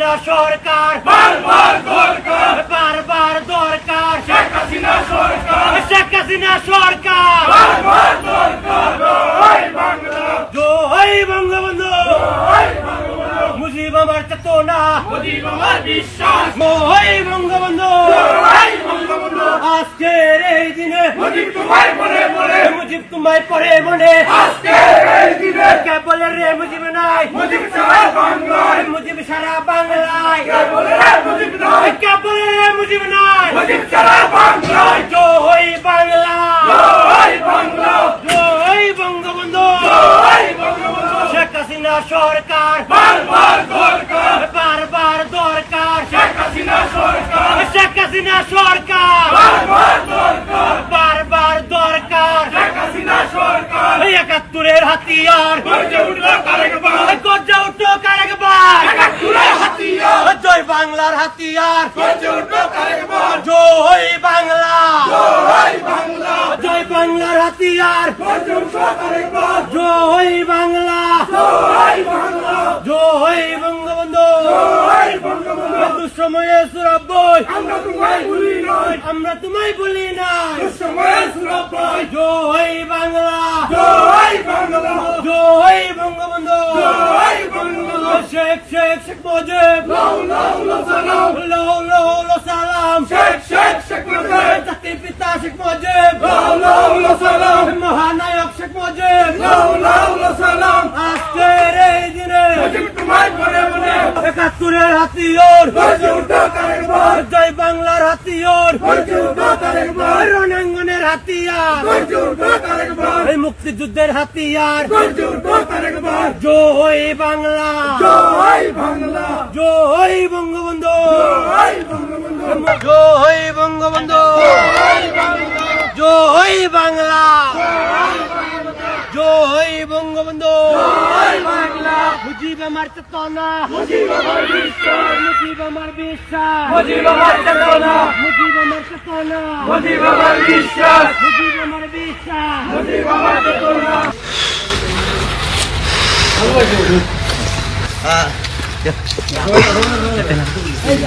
হাসিনা সরকার বারবার দরকার, বারবার দরকার শেখ হাসিনা সরকার, শেখ হাসিনা সরকার বারবার দরকার। জয় বাংলা, জয় বঙ্গবন্ধু জয় বঙ্গবন্ধু, মুজিব আমার চেতনা মুজিব আমার বিশ্বাস। জয় বঙ্গবন্ধু জয় বঙ্গবন্ধু, আজকের এই দিনে মুজিব তোমায় মনে মনে, মুজিব তোমায় পড়ে মনে আজকের এই দিনে কে বলে রে মুজিব নাই মুজিব সারা বাংলায়, মুজিব সারা বাংলায় কে বলে রে মুজিব নয়, কে বলে রে মুজিব নাই মুজিব সারা বাংলায়। জয় বাংলা জয় বাংলা, জয় বঙ্গবন্ধু জয় বঙ্গবন্ধু, শেখ হাসিনা সরকার বারবার দরকার, বারবার দরকার শেখ হাসিনা সরকার, শেখ হাসিনা সরকার বারবার দরকার, বারবার দরকার শেখ হাসিনা সরকার। একাত্তরের হাতিয়ার গর্জে উঠলো আরেকবার, গর্জে উঠো কারেকবার একাত্তরের হাতিয়ার, জয় বাংলার হাতিয়ার গর্জে উঠলো আরেকবার, জয় বাংলা জয় বাংলা, জয় বাংলার হাতিয়ার গর্জে উঠলো আরেকবার, জয় বাংলা জয় বাংলা, জয় বঙ্গবন্ধু জয় বঙ্গবন্ধু। দুঃসময়ে সুরব্বই আমরা তোমায় ভুলি নয়, আমরা তোমায় বলি না দুঃসময়ে সুরভয়, জয় বাংলা জয় বাংলা, জয় বঙ্গবন্ধু জয় বঙ্গবন্ধু। শেখ শেখ শেখ মুজিব লাউ লাউ লাউ সালাম, লাউ লাউ লাউ সালাম শেখ শেখ শেখ মুজিব, জাতির পিতা শেখ মুজিব লাউ লাউ লাউ সালাম, মহানায়ক শেখ মুজিব লাউ লাউ লাউ সালাম। আজকের এই দিনে মুজিব তোমায় মনে মনে, একাত্তরের হাতিয়ার গর্জে উঠলো আরেকবার, জয় বাংলার হাতিয়ার গর্জে উঠলো আরেকবার, রণাঙ্গনের হাতিয়ার গর্জে উঠলো আরেকবার, এই মুক্তিযুদ্ধের হাতিয়ার গর্জে উঠলো আরেকবার। জয় বাংলা জয় বাংলা, জয় বঙ্গবন্ধু জয় বঙ্গবন্ধু, জয় বঙ্গবন্ধু জয় বাংলা জয় বঙ্গবন্ধু মুজিব আমার চেতনা মুজিব আমার বিশ্বাস, মুজিব আমার বিশ্বাস মুজিব আমার চেতনা, মুজিব আমার চেতনা মুজিব আমার বিশ্বাস, মুজিব আমার বিশ্বাস মুজিব আমার চেতনা। এই